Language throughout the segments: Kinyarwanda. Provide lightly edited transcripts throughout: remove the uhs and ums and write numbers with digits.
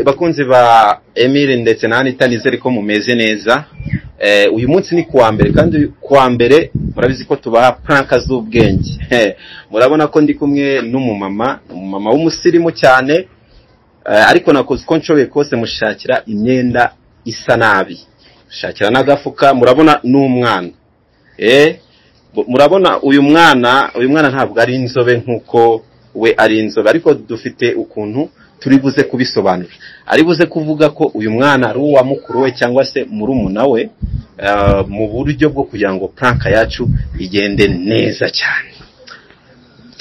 bakunzi ba Emile ndetse na Anita nizere ko mumeze neza. Uyu munsi ni kuwa mbere kandi kuwa mbere murabizi ko tubaha prank z'ubwenge. Murabona ko ndi kumwe n'umumama w'umusirimu cyane, ariko nakoze ko nshoboye kose mushakira imyenda isa nabi. Shakira n'agafuka, murabona n'umwana. Murabona uyu mwana ntabwo ari inzobe nkuko we ari inzobe, ariko dufite ukuntu turi buze kubisobanura. Ari buze kuvuga ko uyu mwana ari uwa mukuru we cyangwa se murumuna we, mu buryo bwo kugira ngo prank yacu igende neza cyane.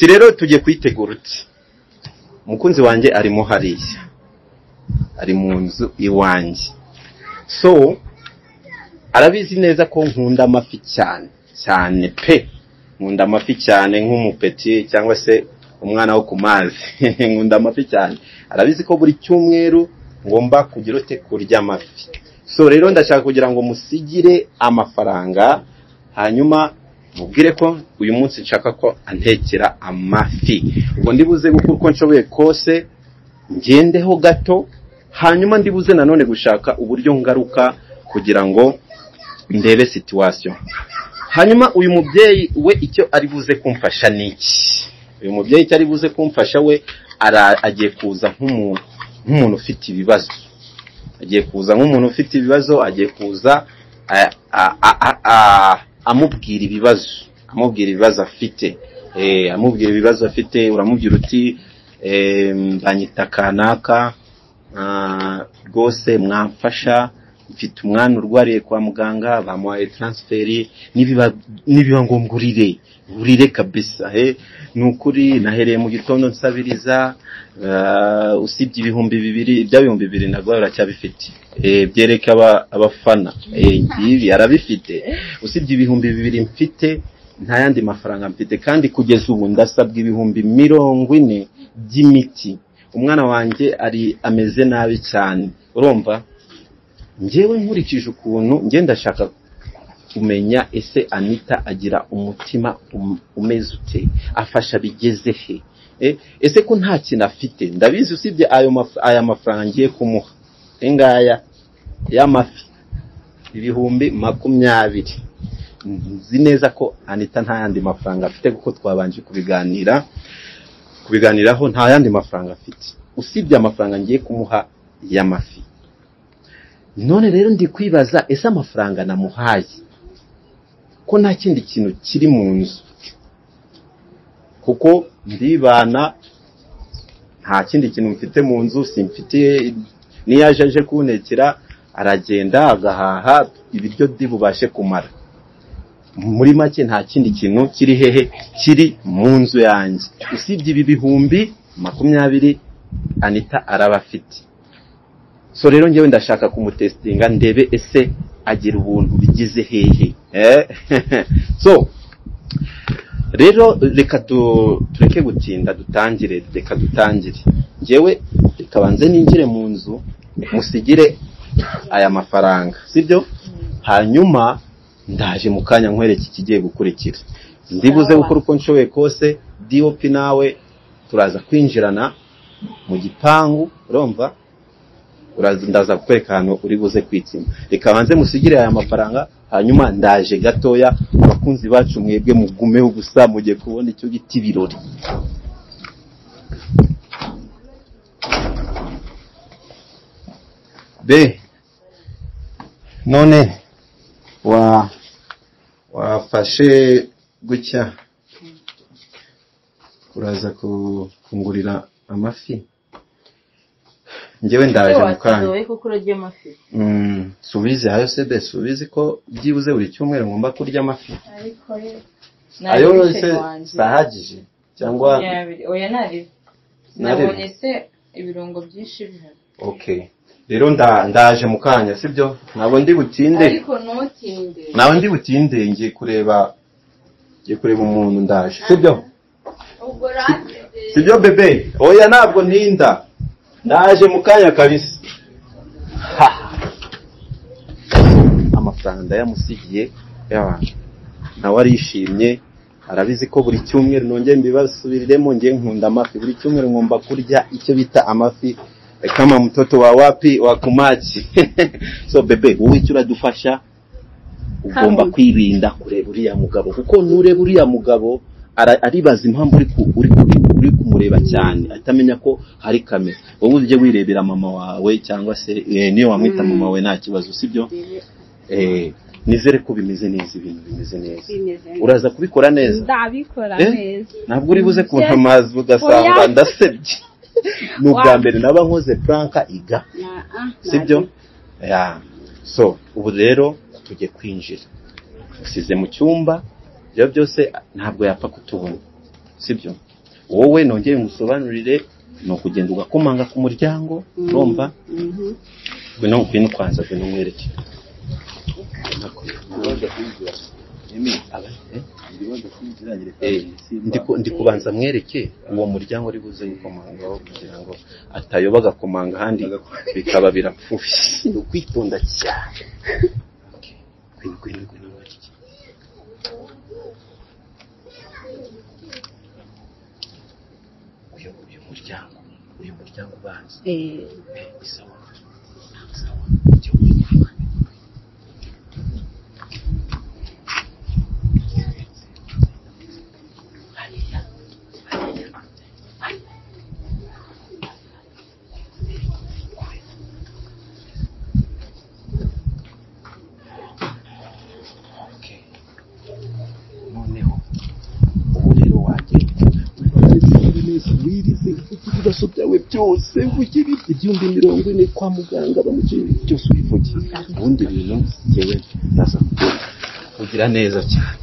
Rero tugiye kwitegura uti mukunzi wanjye arimo hariya, ari mu nzu iwanjye, so arabizi neza ko nkunda amafi cyane pe, nkunda amafi cyane nk'umupeti cyangwa se umwana wo ku mazi. Nkunda amafi cyane, arabizi ko buri cyumweru ngomba kugira ute kurya amafi. So rero ndashaka kugira ngo musigire amafaranga, hanyuma mubwire ko uyu munsi nshaka ko antekera amafi. Ubwo ndibuze gukora uko nshoboye kose, ngendeho gato, hanyuma ndibuze nanone gushaka uburyo ngaruka kugira ngo ndebe situation. Hanyuma uyu mubyeyi we icyo ari buze kumfasha niki? Uyu mubyeyi cyari buze kumfasha we agiye kuza nk'umuntu ufite ibibazo. Agiye kuza nk'umuntu ufite ibibazo, agiye kuza amubwira ibibazo afite. Amubwira ibibazo afite, uramubwira uti banyita kanaka, rwose mwamfasha, mfite umwana urwariye kwa muganga, bamuhaye transferi, nibiba ngombwa urire kabisa. Nukuri nahereye mu gitondo nsabiriza, usibye ibihumbi 2,000 nagwa uracyabifite. Byereka abafana, ngibi arabifite. Usibye ibihumbi 2,000 mfite, nta yandi mafaranga mfite, kandi kugeza ubu ndasabwa ibihumbi 40 by'imiti. Umwana wanjye ameze nabi cyane, urumva? Ngewe nkurikije ukuntu ngenda shaka kumenya ese Anita agira umutima umeze ute, afasha bigeze he? Ese ko nta kintu afite, ndabizi usibye aya mafaranga ngiye kumuha engaya y'amafi ibihumbi 20. Nzi neza ko Anita nta yandi mafaranga afite, kuko twabanje kubiganiraho nta yandi mafaranga afite usibye amafaranga ngiye kumuha y'amafi. None rero ndi kwibaza, ese amafaranga namuhaye ko nta kindi kintu kiri mu nzu, kuko ndibana nta kindi kintu mfite mu nzu, simfitiye niyaje kunekera, aragenda agahaha ibiryo bubashe kumara. Muri make nta kindi kintu kiri hehe kiri mu nzu yanjye usibye ibi bihumbi 20 Anita arabafite. So rero ngewe ndashaka kumutestinga ndebe ese agira ubuntu bigize hehe. So rero reka tureke gutinda dutangire. Ngewe rekabanze ninjire mu nzu, musigire aya mafaranga, sibyo? Hanyuma ndaje mukanya nkwereke ikigiye gukurikira. Ndibuze gukora uko nshoboye kose, DOP nawe turaza kwinjirana mu gipangu, urumva? Ndaza kukwereka hano uri buze kwitsima. Reka banze musigire aya mafaranga, hanyuma ndaje gatoya. Abakunzi bacu mwebwe mugumeho gusa, mugiye kubona icyo giti birori. None wafashe gutya, uraza kungurira amafi. Ngewe ndaje mukanya. Subize ayo sebe, subize ko byibuze buri cyumweru ngomba kurya amafi. Ayo yose sahagije cyangwa oya nari nabonye se ibirungo byinshi bihari. Okay, rero ndaje mukanya, sibyo? Nabo ndi butinde, ariko ntutinde. Nawe ndi butinde, ngiye kureba umuntu, ndaje, sibyo? Sibyo bebe? Oya ntabwo ntinda, ndaje mukanya kabisa. Amafaranga yamusigiye y'abantu, nawe arishimye, arabizi ko buri cyumweru nongeye mbibasubiriremo, ngiye nkunda amafi. Buri cyumweru ngomba kurya icyo bita amafi kama mtoto wa wapi wa kumaji. So bebe wowe icyo uradufasha ugomba kwirinda kureba uriya mugabo kuko nureba uriya mugabo aribaza impamvu uri kumureba cyane atamenya ko hari kamera. Wowe uje wirebera mama wawe cyangwa se niyo wamwita mama wawe nta kibazo sibyo. Nizere ko bimeze neza ibintu bimeze neza. Uraza kubikora neza? Ndabikora neza. Ntabwo uri buze kunta amazi ugasanga ndasebye. Nubwa mbere naba nkoze pranka iga. Sibyo? So ubu rero tujye kwinjira. Usize mu cyumba byo byose ntabwo yapfa kutubona. Sibyo? Wowe nongeye ngusobanurire no kugenda ugakomanga ku muryango urumva? Gwino kwanza gwino mwereke. Ndikubanza mwereke uwo muryango ari buze gukomangaho kugira ngo atayoba agakomanga handi bikaba birapfufye. Ukwitonda cyane. Gwino uyu muryango ubanza. Isawa. Ibibazo byawe byose vugira igihumbi 40 kwa muganga bamugira byose ubivugira ubundi bintu yewe ndaza kugira neza cyane.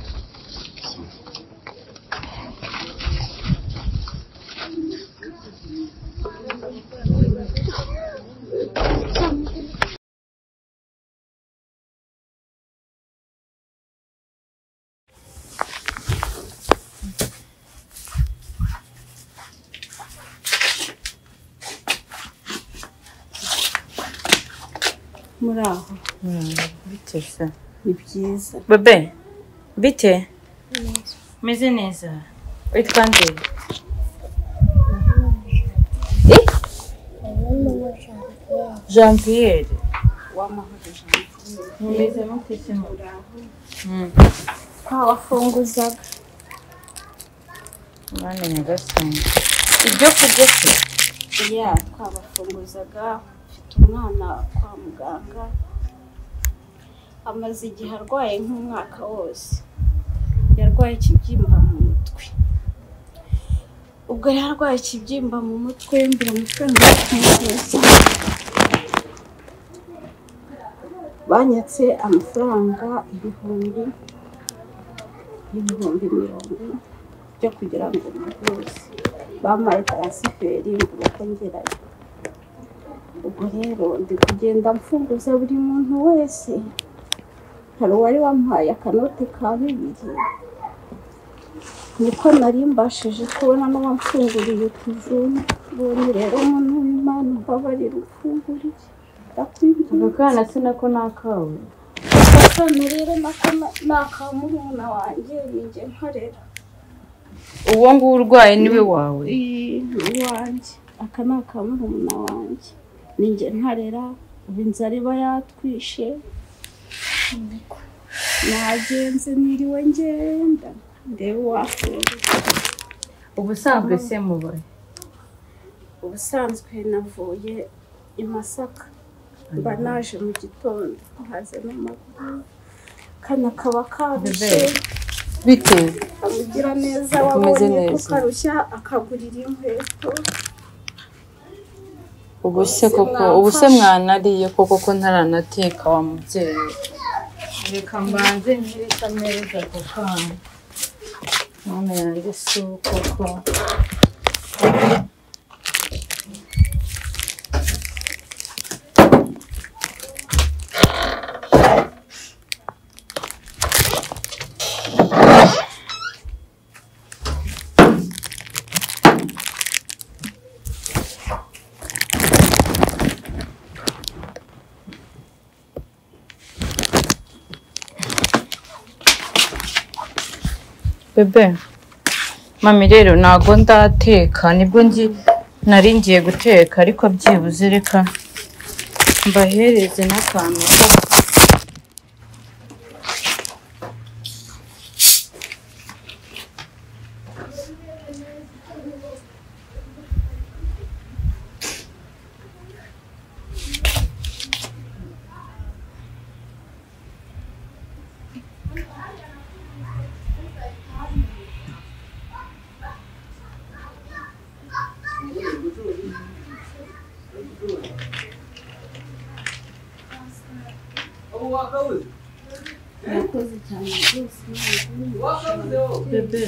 Muraho. Bite se? Ni byiza. Bebe. Bite? Meze neza. Witwa nde? Jean Pierre. Wamahoro Jean Pierre. Meze mutese muraho. Twabafunguzaga. Mwana nyagasani. Ibyo kurya se? Twabafunguzaga. Umwana kwa muganga amaze igihe arwaye nk'umwaka wose. Yarwaye ikibyimba mu mutwe. Ubwo yarwaye ikibyimba mu mutwe mbira mutwe nk'uko banyatse amafaranga 10,000 byo kugira ngo muvuze. Bamaye transferi ngo ngerayo. Ubwo rero ndi kugenda mfunguza buri muntu wese. Hari uwari wampaye akanote ka 2. Niko nari mbashije kubona n'abamfunguriye utujumba. Bone rero umuntu w'Imana babarira ufunguriye. Akana sinako nakawe. Akana rero nakamuruna wanjye ninjye nkarera. Uwo ngo urwaye niwe wawe? Wanjye. Aka nakamuruna wanjye. Ninjye nkarera inzara iba yatwishe. Nagenze niriwe ngenda ndebe wafunze. Ubusanzwe se mubaye? Ubusanzwe navuye i Masaka. Mba naje mu gitondo haze n'amaguru. Kana kaba kabishe. Bite? Amugira neza wabonye ko karushya akagurira inkweto. Ubuse mwanariye koko ko ntaranateka wa mubyeyi. Reka mbanze nkirisa neza kokana. Mama yanjye koko. Bebe, mami rero nago ndateka nibwo nari ngiye guteka ariko byibuze reka mbahereze n'akantu ko Murakoze cyane rwose. bebe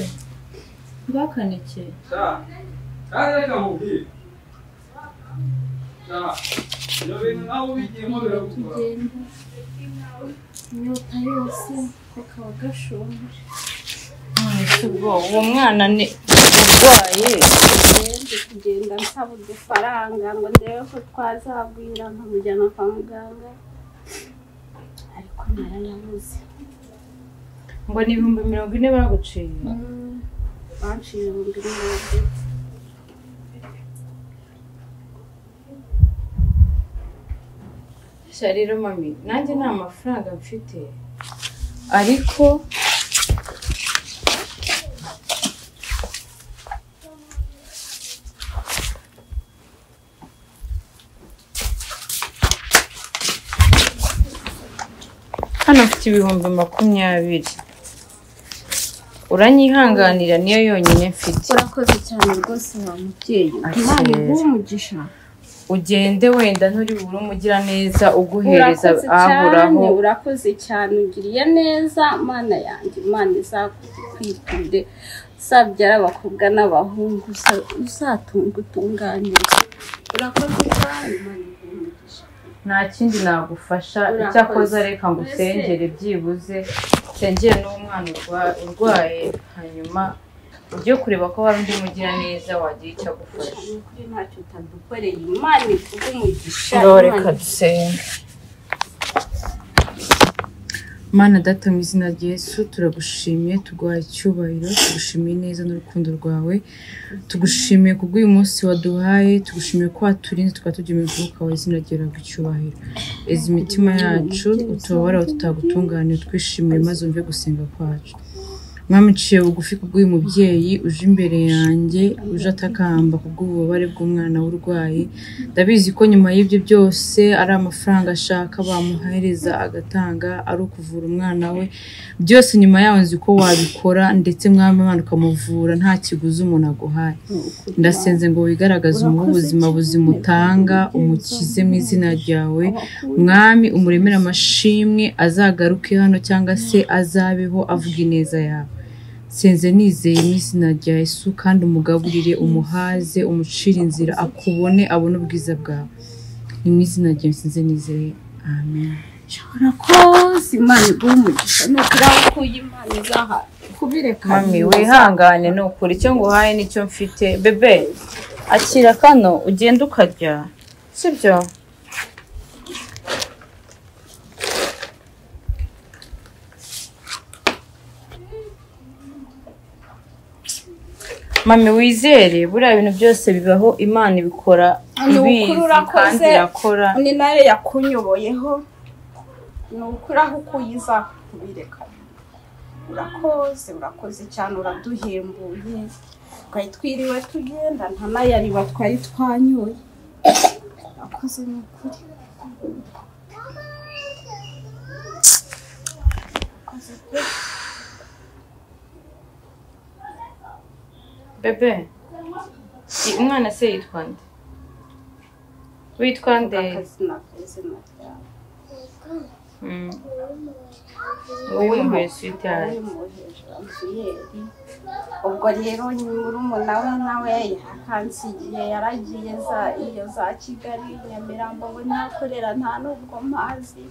bakaneke tugenda inyota yose kakaba gashonje. uwo mwana ni urwaye Kugenda nsaba udufaranga ngo ndebe ko twazagwira nkamujyana kwa muganga ariko narayabuze. ngo ni 40 baguciye. Banciye 40. rero mami nanjye nta mafaranga mfite ariko hano mfite 20,000 uranyihanganira niyo yonyine mfite. Urakoze cyane rwose wa mubyeyi. Imana iguhe umugisha. Ugende wenda nturi buri umugira neza uguhereza ahuraho. Urakoze cyane ugiriye neza Mana yanjye. Imana izakwiture sabyara abakobwa n'abahungu uzatunga utunganira. Urakoze cyane Imana iguhe umugisha. Nta kindi nagufasha icyakoze reka ngusengere byibuze sengere n'umwana urwaye hanyuma ujye kureba ko hari undi mugira neza wagira icyo agufasha. Kuri ntacyo utadukoreye Imana iguhe umugisha. Reka dusenge. Mana data mu izina rya Yesu turagushimiye tuguhaye icyubahiro tugushimiye neza n'urukundo rwawe tugushimiye kubw'uyu munsi waduhaye tugushimiye ko waturinze tukaba tugiye mu mwuka wawe izina ryawe icyubahiro ezi imitima yacu utubabara tutagutunganiye twishimiye maze umve gusenga kwacu. Mwami nciye bugufi kubw'uyu mubyeyi uje imbere yanjye uje atakamba kubw'ububabare bw'umwana w'urwaye ndabizi ko nyuma y'ibyo byose ari amafaranga ashaka bamuhereza agatanga ari ukuvura umwana we byose nyuma yaho nzi ko wabikora ndetse mwami Imana ukamuvura nta kiguzi umuntu aguhaye. Ndasenze ngo wigaragaze mu buzima buzimutanga umukize mu izina ryawe mwami umuremera amashimwe azagaruke hano cyangwa se azabeho avuga ineza yawe. Senze nizeye mu izina rya Yesu kandi umugaburire umuhaze umucire inzira akubone abone ubwiza bwawe. Ni mu izina rya Yesu senze nizeye amen. Urakoze Imana iguhe umugisha nukuri ko Imana izaha kubireka. Mami wihangane nukuri icyo nguhaye nicyo mfite. Bebe akira kano ugenda ukarya sibyo? Mami wizere buriya ibintu byose bibaho Imana ibikora ibizi kandi irakora. Ni nayo yakunyoboyeho ni ukuri aho kuyiza kubireka. Urakoze cyane uraduhembuye twari twiriwe tugenda nta nayariba twari twanyoye. Urakoze ni ukuri. Bebe umwana se yitwa nde? Witwa nde? Wowe mwese cyane. Ubwo rero murumuna we nawe yakansigiye yaragiye za Kigali Nyamirambo ngo nakorera nta nubwo mpazi.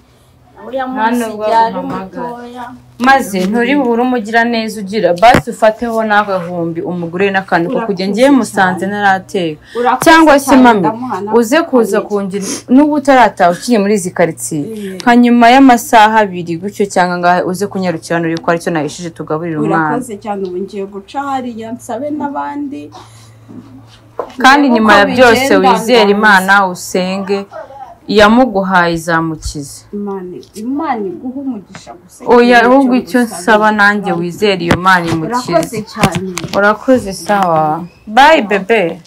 Maze nturi bubure umugira neza ugira basi ufateho n'agahumbi umugure n'akantu ko kujya ngiye musanze narateka cyangwa se mami uze kuza kungira n'ubu utarataha ukiye muri izi karitsiye hanyuma y'amasaha 2 gutyo cyangwa ngahe uze kunyarukira nuri ko aricyo nahishije tugaburira umwana. Urakoze cyane ubu ngiye guca hariya nsabe n'abandi kandi nyuma ya byose wizere Imana usenge iyamuguhaye izamukize. Imana iguha umugisha gusa. Oya ahubwo icyo nsaba nanjye wizere iyo Mana imukize. Urakoze sawa. Bye bebe.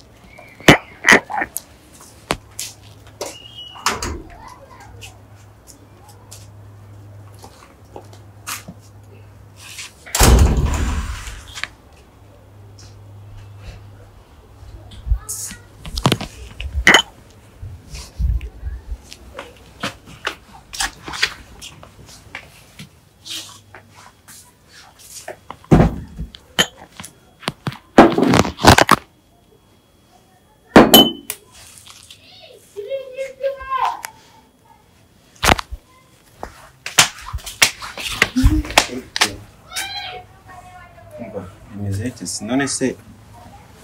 None se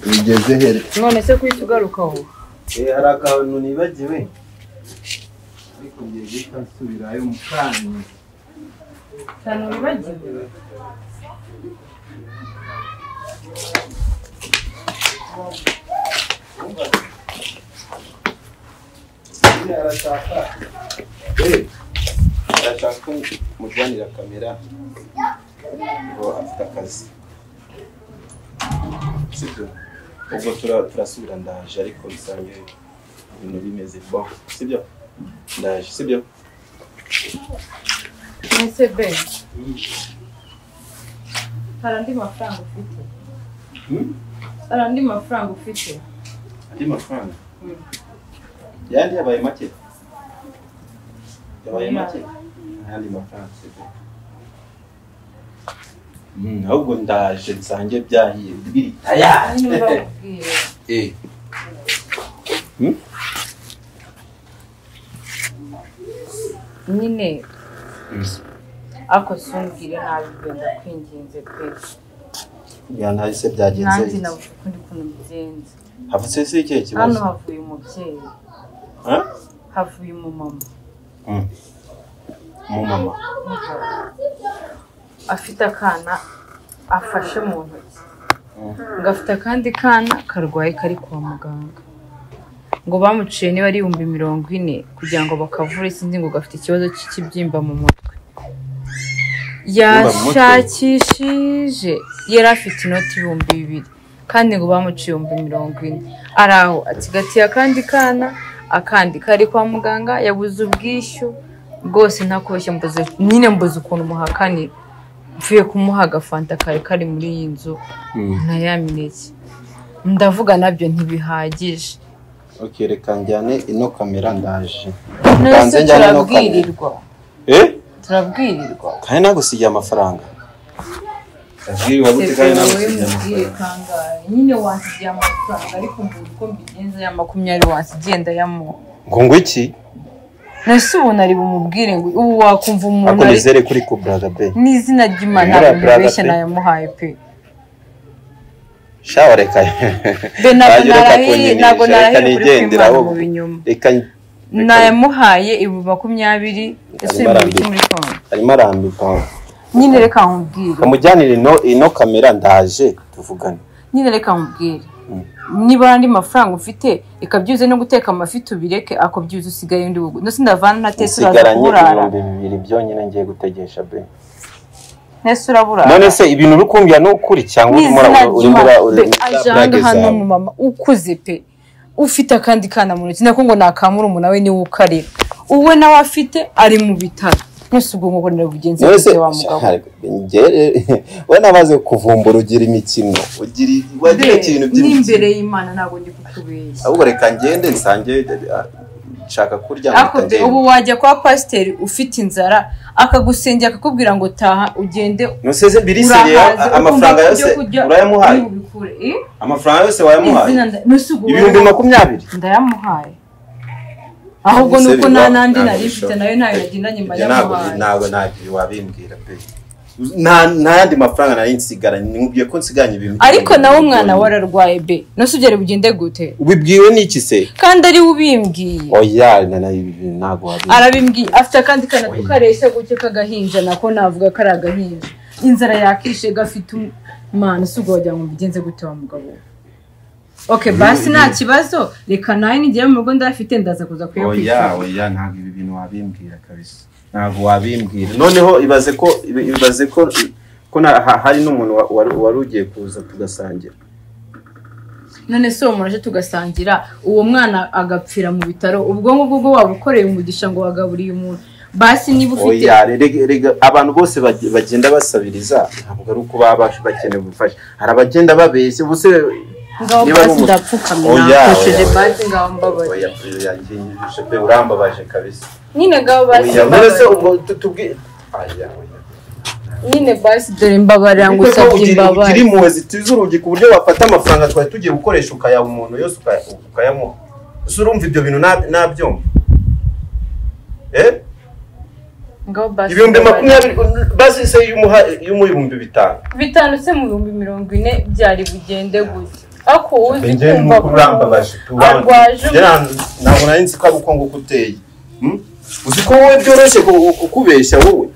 ugeze here? None se kwita ugarukaho? Hari akantu nibagiwe ariko ngiye guhita nsubirayo mu kanya. Cyane wibagiwe? Arashaka mujyanira kamera ngo afite akazi. Sibyo ubwo turasubira ndaje ariko bisange ibintu bimeze bon sibyo ndaje sibyo Ese be harandi mafaranga ufite harandi mafaranga ufite andi mafaranga yandi yabaye make andi mafaranga sibyo ahubwo ndaje nsange byahiye biri tayari nyine ako sumbwire nabi benda kwinginze pe ya nahise byagenze nanjye navuga ko ndi kuntu bigenze havutse se ikihe kibazo hano havuye umubyeyi havuye umumama umumama afite akana afashe mu ntoki ngafite akandi kana karwaye kari kwa muganga ngo bamuciye niba ari 40,000 kugira ngo bakavure sinzi ngo gafite ikibazo cy'ikibyimba mu mutwe yashakishije yari afite inoti 2,000 kandi ngo bamuciye 40,000 araho ati gati akandi kana akandi kari kwa muganga yabuze ubwishyu bwose ntakoshye mbuze ukuntu muhakanira mvuye kumuha agafanta kari muri iyi nzu ntayamineke ndavuga nabyo ntibihagije. Okay reka njyane ino kamera ndaje nese turabwirirwa turabwirirwa kandi nagusigiye amafaranga abwirirwa gute kandi nagusigiye amafaranga nyine wansigiye amafaranga ariko mvuga uko mbigenza ya 20 wansigiye ndayamuha ngo iki nese ubona ari bumubwire ngo ubu wakumva umuntu ako nizere kuri ku brother be n'izina ry'Imana bibeshya nayamuhaye pe shawa reka be ntabwo narahiri kuri kwimana mu binyuma nayamuhaye 20,000 ese mu biki muri konti arimo arambika nyine reka nkubwire kamujyanire ino kamera ndaje tuvugane nyine reka nkubwire niba andi mafaranga ufite ikabyuze no guteka amafi tubireke ako byuze usigaye ndi bugu no sindavana na tese urakurara 2,000 byonyine ngiye gutegesha be nese uraburara none se ibintu rukumbya no kuri cyangwa uri ajanga hano mu mama ukuze pe ufite akandi kana mu ntoki nako ngo nakamura umuntu nawe ni ukarira uwe nawe afite ari mu bitaro nose ubwo ngo narabugenze bose wa mugabo we nabaze kuvumbura ugira imikino wagira ikintu n'imbere y'Imana ntago ndi kukubeshya ahubwo reka ngende nsange nshaka kurya mutagende ubu wajya kwa pasiteri ufite inzara akagusengera akakubwira ngo taha ugende nuseze biriseye amafaranga yose urayamuhaye amafaranga yose wayamuhaye 20,000 ndayamuhaye ahubwo nuko nandi narifite nayo nayo nagendanye mayamuhaye ntabwo ntabyo wabimbwira pe nandi mafaranga nari nsigara nkubwiye ko nsiganye ibintu ariko nawe umwana wararwaye be nose ugere bugende gute ubibwiwe n'iki se kandi ari ubimbwiye oya ntabwo wabimbwiye arabimbwiye afite kandi kana tukareshya guke kagahinja nako navuga ko ari agahinja inzara yakishe gafite umwana sugo wajya ngo bigenze gute wa mugabo okay basi nta kibazo reka nawe nigiye mu rugo ndafite ndaza kuza kuyakwishyura oya ntabwo ibi bintu wabimbwira kabisa ntabwo wabimbwira noneho ibaze ko hari n'umuntu wari ugiye kuza tugasangira none so umuntu aje tugasangira uwo mwana agapfira mu bitaro ubwo ngubwo wabukoreye umugisha ngo wagaburiye umuntu basi niba ufite oya rega abantu bose bagenda basabiriza ntabwo ari uko baba bakeneye ubufasha hari abagenda babeshye ubuse ngaho basi ndapfukamira nakoresheje basi ngaho mbabaye oya yanjye pe urambabaje kabisa nyine ngaho basi oya se ubwo tubwi oya nyine basi dore mbabarira ngo usabye imbabazi kiri muwe zitiza urugi ku buryo wafata amafaranga twari tugiye gukoresha ukayaha umuntu yose ukayamuha urumva ibyo bintu nabyumva ngaho basi ibihumbi 20 basi se y'ibihumbi 5 se mu bihumbi 40 byari bugende gute ako uzi kumva kurambabaje arwaje ntabwo nari nzi ko ari uko nguko uteye uzi ko wowe byoroshye kukubeshya wowe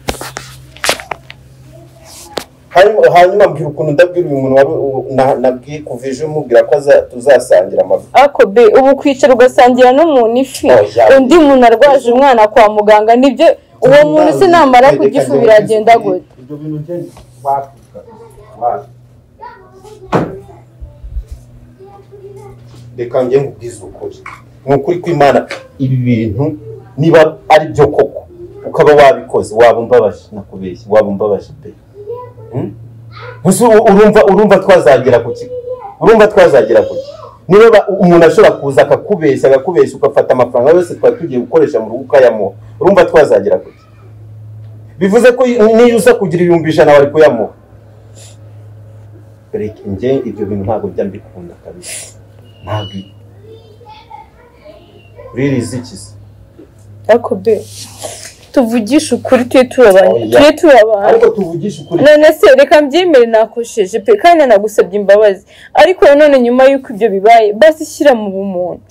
hanyuma mbwira ukuntu ndabwira uyu muntu nabwiye kuva ejo mubwira ko tuzasangira amavuta ako be ubu kwicara ugasangira n'umuntu ifi undi muntu arwaje umwana kwa muganga nibyo uwo muntu se namara kugifu biragenda gute ibyo bintu ngende wapuka reka nge ngubwize ukuri ni ukuri kw'Imana ibi bintu niba ari byo koko ukaba wabikoze waba umbabaje nakubeshye waba umbabaje pe urumva twazagera kuki niba umuntu ashobora kuza akakubeshya ugafata amafaranga yose twari tugiye gukoresha mu rugo ukayamuha urumva twazagera kuki bivuze ko niyo uza kugira 100 wari kuyamuha reka nge ibyo bintu ntabwo bijya mbikunda kabisa ntabwo ririzi ikisi ako be tuvugisha ukuri twe turabanye ariko tuvugisha ukuri none se reka mbyemere nakosheje pe kandi nagusabye imbabazi ariko none nyuma yuko ibyo bibaye basi shyira mu bumuntu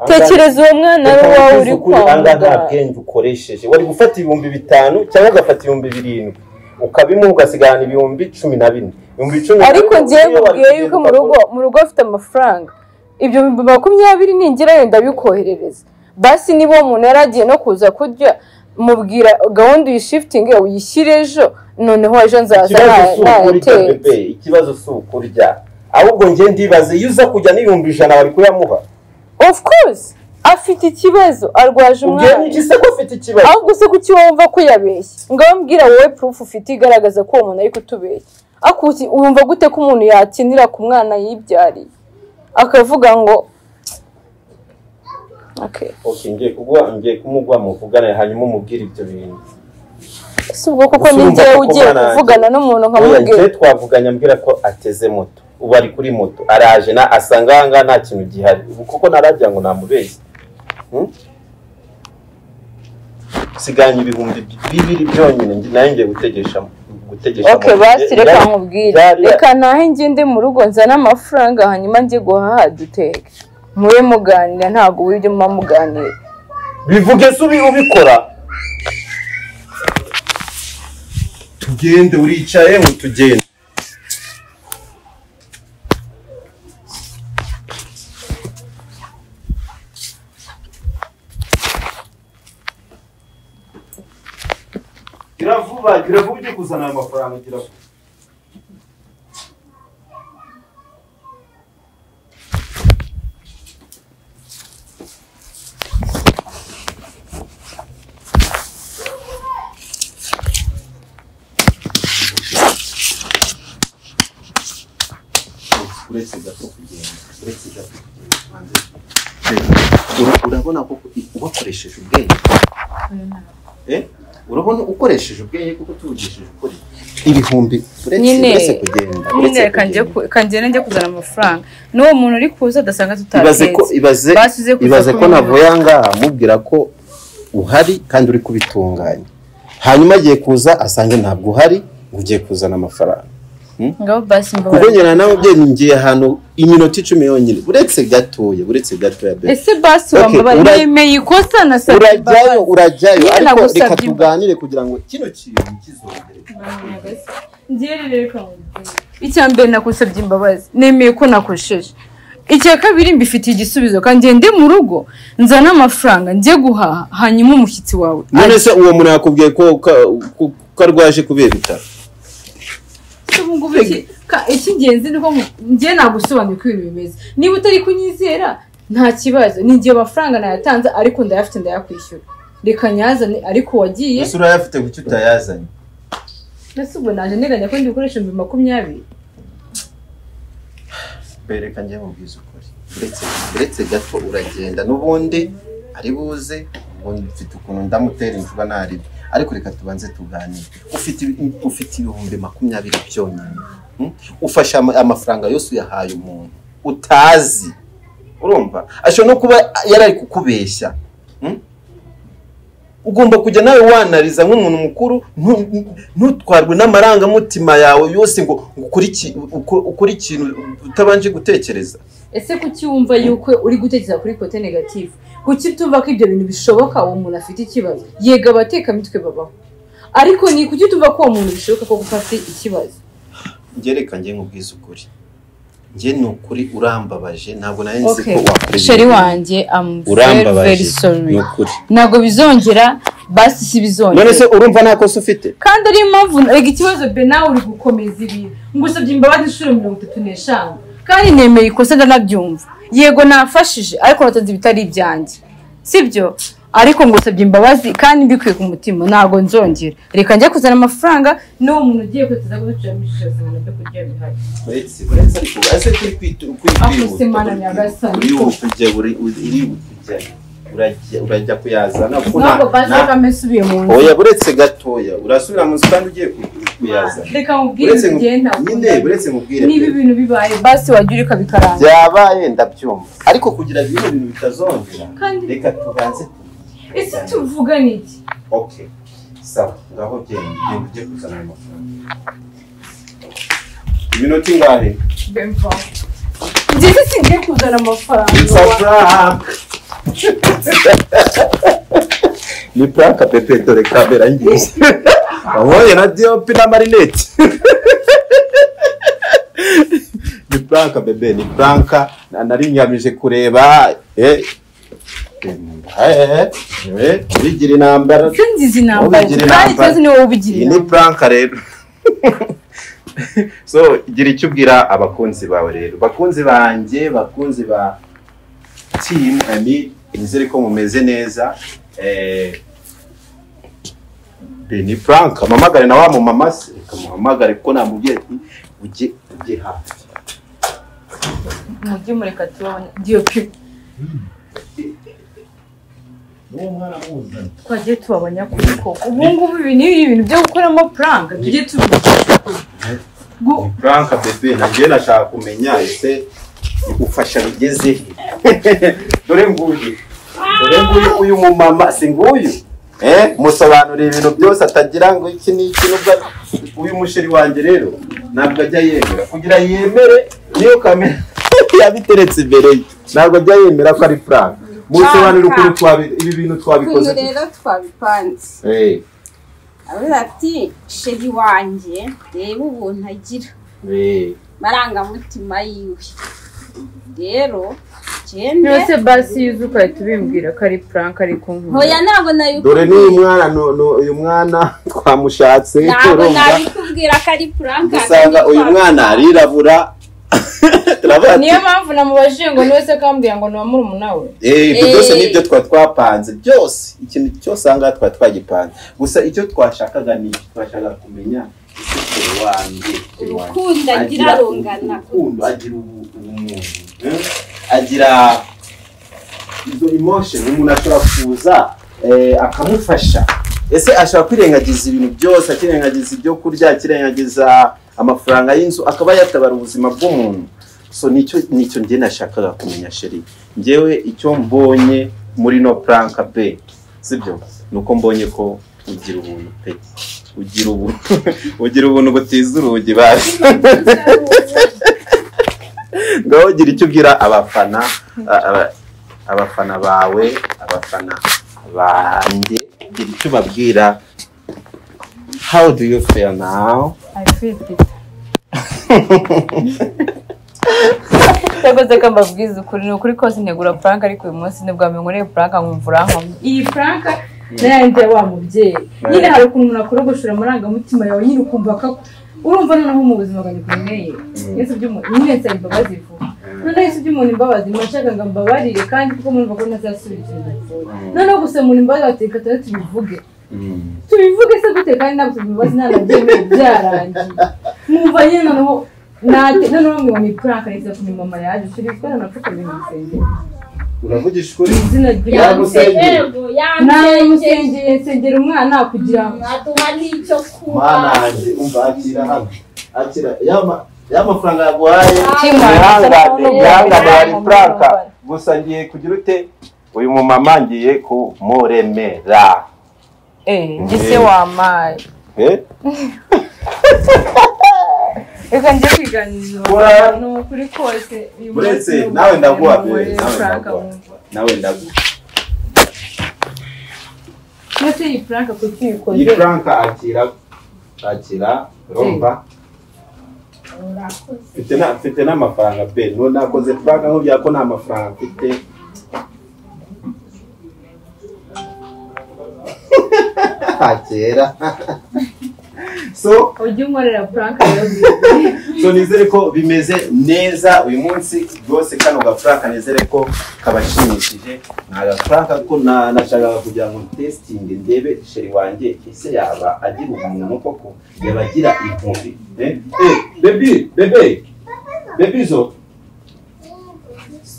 tekereza uwo mwana wawe uri kwa nta bwenge ukoresheje wari gufata 5,000 cyangwa ugafata 7,000 ukabimuha ugasigana 12,000 ariko ngiye mubwiye yuko mu rugo afite amafaranga ibyo 20,000 ningira yenda bikoherereza basi niba umuntu yaragiye no kuza kurya mubwira gahunda uyishifting uyishyire ejo noneho ejo nzaza nayatetse ikibazo si ukurya ahubwo nge ndibaze iyo uza kujya n'100 wari kuyamuha of course afite ikibazo arwaje umwana ubwo nigise ko afite ikibazo ahubwo se kuki wumva ko yabeshye ngaho mbwira wowe proof ufite igaragaza ko umuntu ari kutubeshya akuti wumva gute ko umuntu yakinira ku mwana yibyariye akavuga ngo okay ngiye kumugwa muvugana hanyuma umubwira ibyo bintu subwo kuko ningiye ugiye kuvugana n'umuntu nkamubwira twavuganya mbwira ko ateze moto ubu ari kuri moto araje na asanganga nta kintu gihari ubu kuko narajya ngo namubeshye siganya 2,000 byonyine nayo ngiye gutegesha okay basi reka nkubwire reka nahe ngende mu rugo nzana amafaranga hanyuma ngiye guhaha duteke mube muganira ntabwo wibyo muganira bivuge se ubikora tugende uricaye ngo tugende gira vuba ujye kuzana amafaranga gira vuba uretse gato kugenda urabona ko ubakoresheje ubwenge urabona ukoresheje ubwenge kuko tuvugishije ukuri ibihumbi uretse kugenda nyine kangene njye kuzana amafaranga n'uwo muntu uri kuza adasanga tutateze ibaze ko navuye ngaha mubwira ko uhari kandi uri kubitunganya hanyuma agiye kuza asange ntabwo uhari ngo ugiye kuzana amafaranga ngaho basi mbaho kuko nyina nawe byengiye hano iminota 10 yonyine uretse gatoya be ese basi wambabara yemeye ikosa na sabe urajyayo ariko reka tuganire kugira ngo kino kintu kizongere ngiye reka icyambere nakusabye imbabazi nemeye ko nakosheje icya kabiri mbifitiye igisubizo kandi ndi mu rugo nzana amafaranga njye guhaha hanyuma umushyitsi wawe none se uwo muntu yakubwiye ko arwaje kubera bitaro icy'ingenzi ni ko njye nagusobanura uko ibintu bimeze niba utari kunyizera nta kibazo ni igihe amafaranga nayatanze ariko ndayafite ndayakwishyura reka nyazane ariko wagiye ese urayafite kuki utayazanye nase ubwo naje neganya ko ndi gukoresha 2020 bereka njye mubwiza ukuri uretse gato uragenda n'ubundi ari buze ubundi mfite ukuntu ndamutera injuba nari ariko reka tubanze tuganire ufite ibihumbi 20 byonyine ufasha amafaranga yose uyahaye umuntu utazi urumva ashobora no kuba yarari kukubeshya ugomba kujya nawe wanariza nk'umuntu mukuru ntutwarwe n'amaranga mutima yawe yose ngo ukuri ikintu utabanje gutekereza ese kuki wumva yuko uri gutekereza kuri kote negative kuki tumva ko ibyo bintu bishoboka uwo muntu afite ikibazo yega abateka mitwe babaho ariko ni kuki tumva ko uwo muntu bishoboka ko gufata ikibazo ngereka njye nkubwiza ukuri njye nukuri urambabaje ntabwo nari nzi ko wakwiriye sheri wanjye very sorry ntabwo bizongera basi si bizongera none se urumva nta kosa ufite kandi ari impamvu rega ikibazo be nawe uri gukomeza ibintu ngusabye imbabazi inshuro 35 kandi nemeye ikosa ndanabyumva yego nafashije ariko natanze bitari ibyanjye sibyo ariko ngusabye imbabazi kandi mbikuye ku mutima ntago nzongera reka njye kuzana amafaranga n'uwo muntu ugiye kwiteza gucira mishisha zimana byo kurya bihari uretse ariko ase akusemana nyagasani urajya kuyazana ntabwo basi kamesubiye mu nzu oya buretse gatoya urasubira mu nzu kandi ugiye kuyazana reka mubwire ngenda buretse mubwire niba ibintu bibaye basi wagira ukabikaranga byabaye ndabyumva ariko kugira ngo ibintu bitazongera reka tubanze ese tuvuga niki okay sawa ngaho genda ujye kuzana amafaranga iminota ingahe bemva njye singiye kuzana amafaranga ni prank pepe dore kamera ngize wahoye na Diop na Marinette ni prank bebe ni prank nari nyamije kureba bigira intambara singize intambara kandi cyazi ni wowe ubigira ni prank rero so gira icyo ubwira abakunzi bawe rero bakunzi banjye bakunzi ba team ami nizere ko mumeze neza ni prank amamagare na wa mu mama se kamuhamagare ko namubwiye ati ujye hafi mujye mureka tubone Diop twagiye tubabanya kuko ubu ngubu ibi ni ibintu byo gukoramo prank tujye tubikora prank bebe nagiye nashaka kumenya ese ufasha bigeze dore nguyu uyu mu mama singuyu musobanurira ibintu byose atagira ngo iki ni iki nubwo uyu musheri wanjye rero ntabwo ajya yemera kugira yemere niyo kamera yabiteretse imbere ntabwo ajya yemera ko ari prank musobanurira ukuntu ibi bintu twabikoze rero twabipanze avuga ati sheri wanjye reba ubuntu agira marangamutima yiwe rero yose basi yuzuka tubimbwira ko ari prank ari kunkuru hoya ntabwo dore ni uyu mwana twamushatse ntabwo nabikubwira ko ari prank usanga uyu mwana arirabura niyo mpamvu namubajije ngo niwe se kambwira ngo ni wa murumuna we ibyo byose nibyo twapanze byose ikintu cyose anga twagipanze gusa icyo twashakaga ni twashaka kumenya urukundo agira rungana agira umuntu agira izo emotion umuntu ashobora kuza akamufasha ese ashobora kwirengagiza ibintu byose akirengagiza ibyo kurya akirengagiza amafaranga y'inzu akaba yatabara ubuzima bw'umuntu so nicyo njye nashakaga kumenya sheri njyewe icyo mbonye muri no prank be sibyo nuko mbonye ko ugira ubuntu pe ugira ubuntu butiza urugi basi ngaho gira icyo ubwira abafana bawe abafana banjye gira icyo babwira. How do you feel now? I feel it. Yakoze ko mbabwiza ukuri ni ukuri kose ntegura prank ariko uyu munsi nibwo amenyereye prank nkumvura nkomye. Iyi prank nayanje wa mubyeyi. Nyine hari ukuntu umuntu akora gushura amarangamutima yawe nyine ukumva ko urumva noneho mu buzima bwanjye kumeye. Yesu by'umuntu nyine nsaba imbabazi vuba. Noneho Yesu by'umuntu imbabazi mashaka ngo mbabarire kandi kuko umuntu bakora ntazasubira ikintu. Noneho gusa umuntu imbabazi bateka tubivuge. Tubivuge se gute kandi ntabwo imbabazi nanabyemeye byarangiye. Mwumva nyine noneho noneho mu prank neza ku mama yaje turi gukora napfuka ibintu bisenge. Uravugisha ukuri Izina ry'Yamusengeye nsengera umwana kugira ngo natuha n'icyo kuba mananje umva akira hano akira y'amafaranga yaguhaye yangana ari prank gusa ngiye kugira ute uyu mumama ngiye kumuremera ngise wamaye Eka nje kwiganirira no kuri kose uretse nawe ndaguha nawe ndaguha Nese iyi prank kutikoze iyi prank akira romba mfite n'amafaranga pe no nakoze prank nk'ubya ko nta mafaranga mfite akira so ujye umorera prank so nizere ko bimeze neza uyu munsi rwose kano gaprank nizere ko kabashimishije nta gaprank ko nashakaga kugira ngo testing ndebe sheri wanjye ese yaba agira umuntu koko yabagira impunzi baby zo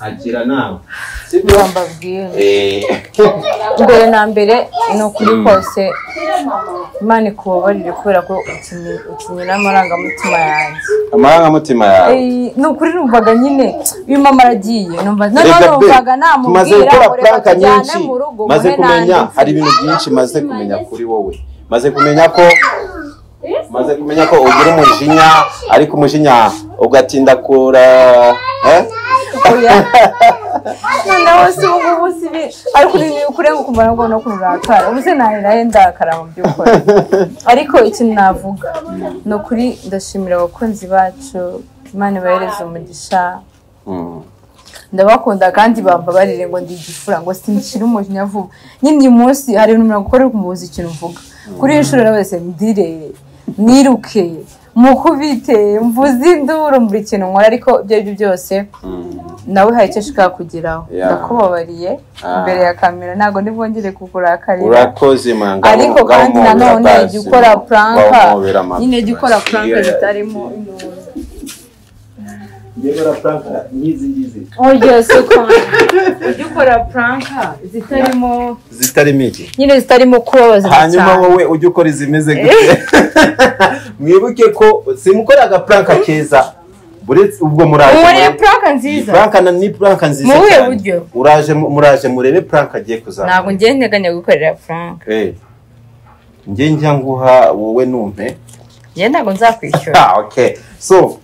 akira nawe mbabwiye mbere na mbere ni ukuri kose Imana ikubabarire kubera ko ukinyira amarangamutima yanjye ni ukuri numvaga nyine uyu mama aragiye numvaga namubwira maze kumenya hari ibintu byinshi maze kumenya kuri wowe maze kumenya ko ugira umujinya ariko umujinya ugatinda kura noneho si ubu sibi ariko ni ukurenga ukumva ngo no kurakara ubuse nahera ndakara mu by'ukuri ariko ikintu navuga no kuri ndashimira abakunzi bacu Imana ibahereze umugisha ndabakunda kandi bambabarire ngo ndigifura ngo sinshira umujinya vuba nyine uyu munsi hari ibintu nagukorera kumubuza ikintu uvuga kuri iyi nshuro wese ndire niruke mukubite mvuze induru muri kintu nkora ariko ibyo byose nawe hari icyo ushaka kugeraho ndakubabariye imbere ya kamera ntabwo nibwongere kukurakarira urakoze manga ariko kandi nanone jya ukora prank nyine jya ukora prank zitarimo Yegora prank ngizi oye soko jya ukora prank zitarimo iki nyine zitarimo kubabaza hanyuma wowe ujye ukora izimeze gute mwibuke ko simukoraga prank keza buretse ubwo muraje prank nziza prank nziza muraje murebe prank agiye kuzana ntabwo ngiye nteganya gukorera prank ngiye njya nguha wowe numpe ngiye ntabwo nzakwishyura okay so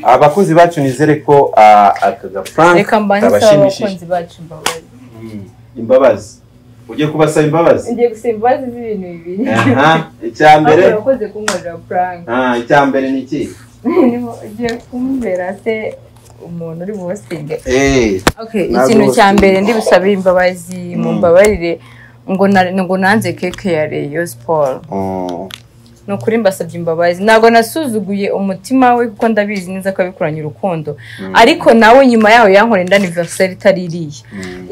abakunzi bacu nizere ko aka prank kabashimishije abakunzi bacu imbabazi ugiye kubasaba imbabazi ngiye gusaba imbabazi z'ibintu bibiri icyambere urakoze kunkorera prank icyambere ni iki ugiye kumbera se umuntu uri businge okay ikintu cya mbere ndi busabira imbabazi mu mbabarire ngo nanze keke ya Rayon Sport no kuri mbasabye imbabazi ntago nasuzuguye umutima we kuko ndabizi neza ko abikuranye urukundo ariko nawe nyuma yaho yankore anniversary taririye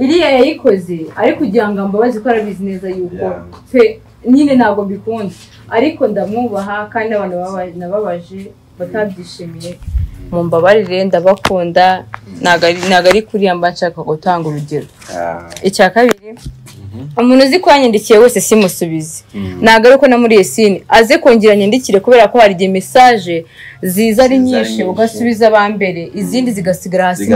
iriya yayikoze ariko kugira ngo mbabazi ko arabizi neza yuko pe nyine ntago mbikunda ariko ndamwubaha kandi abantu nababaje batabyishimiye mu mbabarire ndabakunda ntago ari kuri yamba nshaka gutanga urugero icya kabiri umuntu uzi ko yanyandikiye wese simusubize ntago ari ko na muri Yesini aze kongera nyandikire kubera ko hari igihe message ziza ari nyinshi ugasubiza abambere izindi zigasigara hasi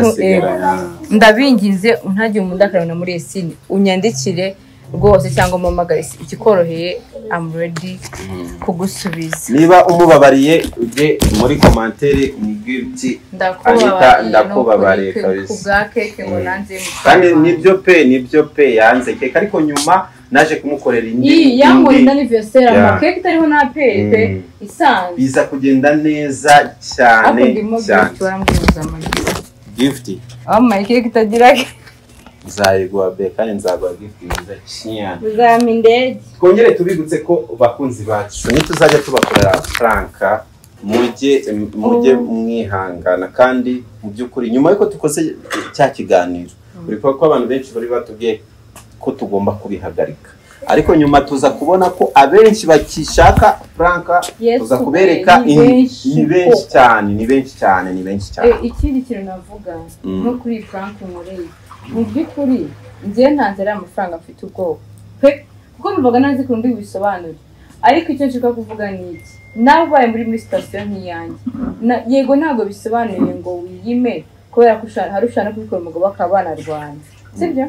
ndabinginze ntagiye umundakarana muri Yesini unyandikire rwose cyangwa umamagare ikikoroheye I'm ready kugusubiza niba umubabariye uje muri commentaire umubwire ndakubabariye kabisa kubwa keke ngo nanze kandi nibyo pe yanze keke ariko nyuma naje kumukorera indi yangoye anniversaire amakeke tariho na pe isanzwe biza kugenda neza cyane gift my cake itagira nzayiguha be kandi nzaguha gift nziza cyane uzampa indege. twongere tubibutse ko bakunzi bacu nituzajya tubakorera franka mujye mwihangana kandi mu by'ukuri nyuma yuko tukoze cya kiganiro buri ko abantu benshi bari batubwiye ko tugomba kubihagarika ariko nyuma tuza kubona ko abenshi bakishaka franka tuza kubereka ni benshi cyane. Ikindi kintu navuga no kuri franka nkoreye mu by'ukuri njye ntanze ari amafaranga mfite ubwoba kuko numvaga nazi ko ndi bisobanura ariko icyo nshaka kuvuga ni iki nawe ubaye muri sitasiyo nk'iyanjye yego ntabwo bisobanuye ngo wiyime kubera ko ushaka kubikora umugabo akaba banarwanya sibyo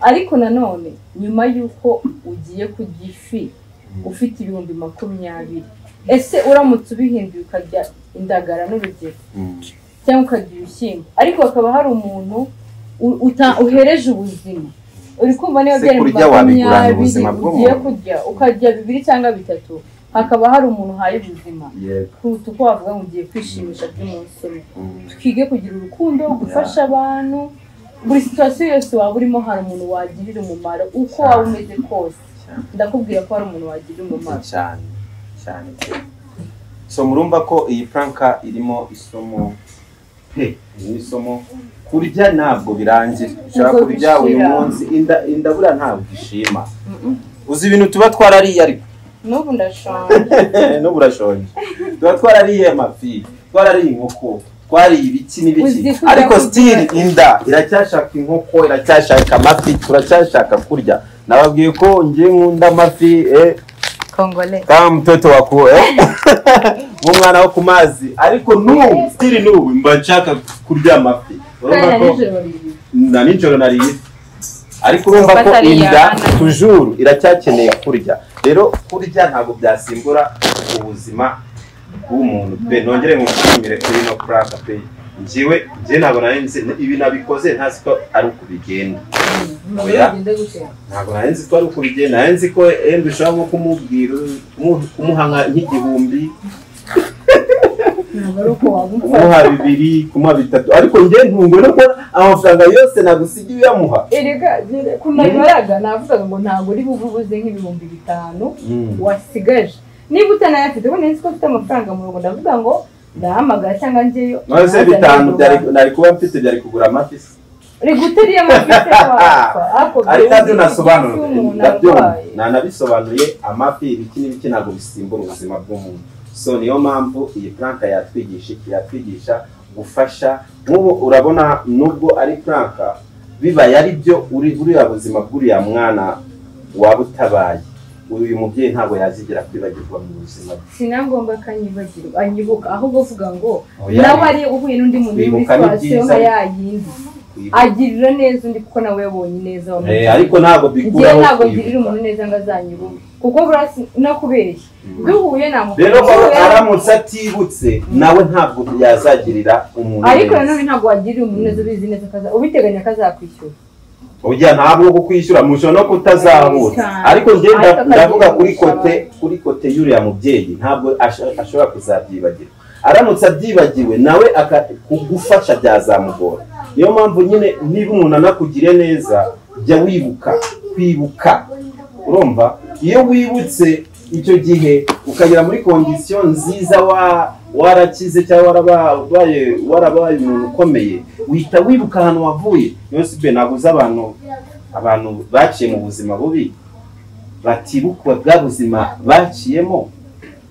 ariko nanone nyuma y'uko ugiye kurya ifi ufite ibihumbi 20 ese uramutse ubihinduye ukarya indagara n'urugero cyangwa ukarya ibishyimbo ariko hakaba hari umuntu uhereje ubuzima uri kumva niba byari 20 ugiye kurya ukarya 2 cyangwa 3 hakaba hari umuntu uhaye ubuzima kuruta uko wavuga ngo ugiye kwishimisha by'umunsi umwe twige kugira urukundo gufasha abantu buri situation yose waba urimo hari umuntu wagirira umumaro uko waba umeze kose ndakubwira ko hari umuntu wagirira umumaro cyane so murumva ko iyi franka irimo isomo isomo kurya ntabwo birangira ushaka kurya uyu munsi indabura ntabwo ishima uzi ibintu tuba twarariye ariko n'ubu ndashonje tuba twarariye amafi twarariye inkoko twariye ibiki n'ibiki ariko still inda iracyashaka inkoko iracyashaka amafi turacyashaka kurya nababwiye ko ngiye nkunda amafi Kongole kama mtoto wako umwana wo kumazi ariko n'ubu still n'ubu mba nshaka kurya amafi na nijoro nariye ariko urumva ko inda toujours iracyakeneye kurya rero kurya ntabwo byasimbura ubuzima bw'umuntu pe nongere mushimire kuri no praka pe njiwe ntabwo narenze ibi nabikoze ntazi ko ari ukubigenda ntabwo narenze ko ari ukubigenda narenze ko ushaka nko kumubwira kumuhanga nk'igihumbi kumuha 2 kumuha 3 ariko njye ntungo no amafaranga yose nagusigiye yamuha erega kunabaraga navuga ngo ntabwo uri buvuze nk'ibihumbi 5 wasigaje niba utanayafite ubone nzi ko ufite amafaranga mu rugo ndavuga ngo ndahamagara cyangwa ngeyo nose 5 nari kuba mfite byari kugura amafisi rigutiriye amafisi wafa ariko byo nasobanura ndabyo nanabisobanuye amafi ibiki n'ibiki ntabwo bisimbura ubuzima bw'umuntu so niyo mpamvu iyi franka yatwigisha gufasha nk'ubu urabona nubwo ari franka bibaye ari byo uri ubuzima bw'uriya mwana waba utabaye uyu mubyeyi ntabwo yazigera kwibagirwa mu buzima bwe sinangomba kanyibagirwa anyibuka ahubwo uvuga ngo nawe ari uhuye n'undi muntu muri situation nka yayindi agirira neza undi kuko nawe yabonye neza ariko ntabwo bikuraho ntabwo agirira umuntu neza ngo azanyibuke kuko burasi no kubeshya duhuye namufasha rero aramutse atibutse nawe ntabwo yazagirira umuntu ariko nanone ntabwo wagirira umuntu neza ubizi neza kaza ubiteganya kazakwishyura ujya ntabwo kukwishyura musho no kutazahura ariko nge ndavuga kuri kote y'uriya mubyeyi ntabwo ashobora kuzabyibagira aramutse abyibagiwe nawe kugufasha byazamugora niyo mpamvu nyine niba umuntu anakugire neza jya kwibuka urumva iyo wibutse icyo gihe ukagera muri condition nziza warakize cyangwa warabaye umuntu ukomeye wita wibuka ahantu wavuye yose be naguze abantu baciye mu buzima bubi batibukwa bwa buzima baciyemo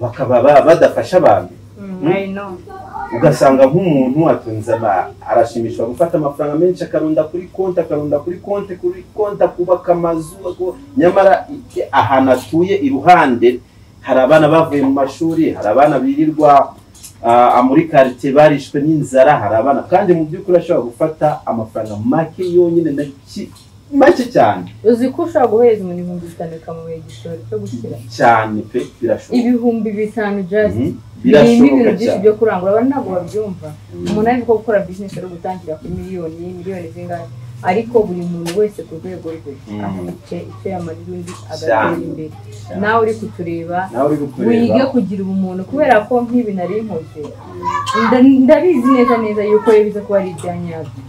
bakaba badafasha abantu ugasanga nk'umuntu atunze arashimishwa gufata amafaranga menshi akarunda kuri konti kubaka amazu nyamara ahantu atuye iruhande hari abana bavuye mu mashuri hari abana birirwa muri quartier barishwe n'inzara hari abana kandi mu by'ukuri ashobora gufata amafaranga make yonyine make cyane uzi ko ushobora guheza umuntu 5,000 kamuye igishoro cyo gushyira cyane pe birashoboka ibihumbi 5 just birashoboka byinshi byo kurangura abantu ntabwo babyumva umuntu ari gukora business ari gutangira kuri miliyoni zingahe ariko buri muntu wese ku rwego rwe afite icyo yamarira undi agatera imbere. Nawe uri kutureba wige kugira ubumuntu kubera ko nk'ibi nari nkoze ndabizi neza yuko biza kuba ari ibya nyabyo.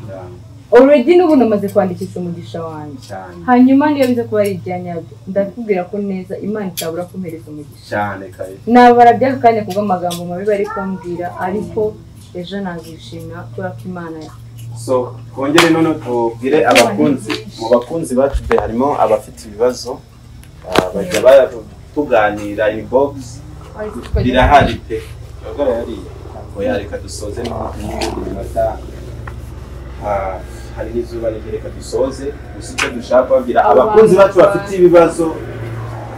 Already n'ubu namaze kwandikisha umugisha wanjye, hanyuma niyo biza kuba ari ibya nyabyo ndakubwira ko neza Imana itabura kumpereza umugisha cyane kare. Nabara byaka kanya kubw'amagambo mabi bari kumbwira, ariko ejo nazishimira kubera ko Imana so kongere none tubwire abakunzi mu bakunzi bacu harimo abafite ibibazo bajya tuganira inbox birahari pe bagara yari oya reka dusoze n'imata hari n'izuba reka dusoze usibye dushaka babwira abakunzi bacu bafite ibibazo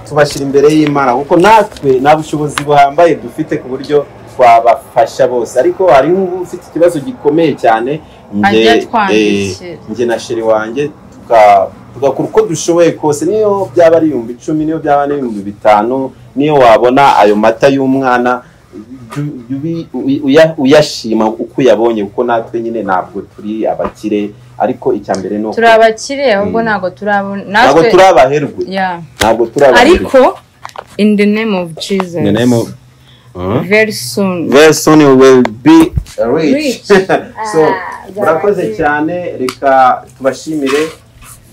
tubashira imbere y'Imana kuko natwe nta bushobozi buhambaye dufite ku buryo twabafasha bose, ariko hari ufite ikibazo gikomeye cyane nge na sheri wanjye tugakora uko dushoboye kose, niyo byaba ari 10,000 niyo byaba ari 5,000 niyo wabona ayo mata y'umwana uyashima uko yabonye, kuko natwe nyine ntabwo turi abakire, ariko icyambere no turi abakire ahubwo ntago turabona ntabwo turabaherwe ntabwo turabaherwe, ariko in the name of Jesus, in the name of very soon we will be rich. So murakoze cyane, reka tubashimire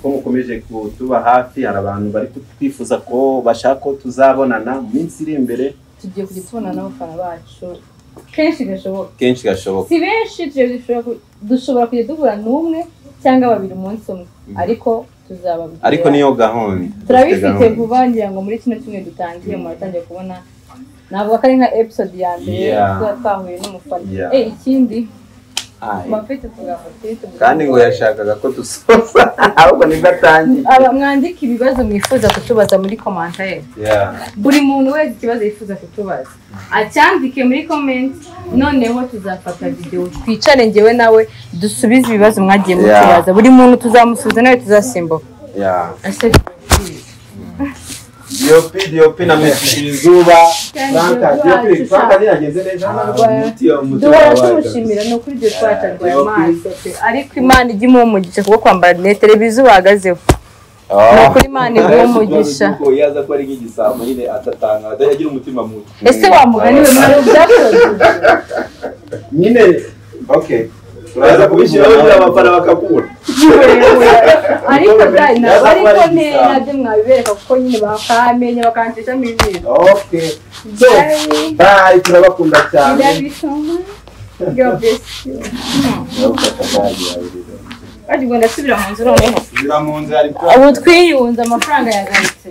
ko mukomeje kutuba hafi. Hari abantu bari kutwifuza ko bashaka ko tuzabonana mu minsi iri imbere, tugiye kugitubona n'abafana bacu kenshi gashoboka, si benshi dushobora kujya duhura n'umwe cyangwa babiri umunsi umwe, ariko tuzababwira, ariko niyo gahunda turabifite vuba ngira ngo muri kino kimwe dutangiye muratangiye kubona. Ntabwo ari nka episode ya mbere twahuye n'umufana ikindi mafite kandi ngo yashakaga ko dusoza ahubwo nibwo atangiye. Mwandika ibibazo mwifuza kutubaza muri commentaire, buri muntu wese ikibazo yifuza kutubaza acyandike muri comment, noneho tuzafata video twicare ngewe nawe dusubize ibibazo mwagiye mutubaza, buri muntu tuzamusubiza nawe tuzasimbuka. DOP na Mesizuba Franka niyageze neza duhora tumushimira no kuri ibyo twatarwaye amaso pe, ariko Imana ijya imuha umugisha kuko kwambara ne televiziyo bahagazeho no kuri Imana iguha umugisha kuko yaza ko ari nk'igisamo nyine atatanga atagira umutima mubi. Ese wamugani we mwari byakoze nyine okay turaza kubishyiraho kugira abafana bakakura, ariko nabyo mwabibereka kuko nyine bakamenya bakanshishamo ibintu. Okay, so bye, turabakunda cyane. God bless you. Ndasubira mu nzu noneho, subira mu nzu, ariko ubu twiyunze amafaranga yagarutse.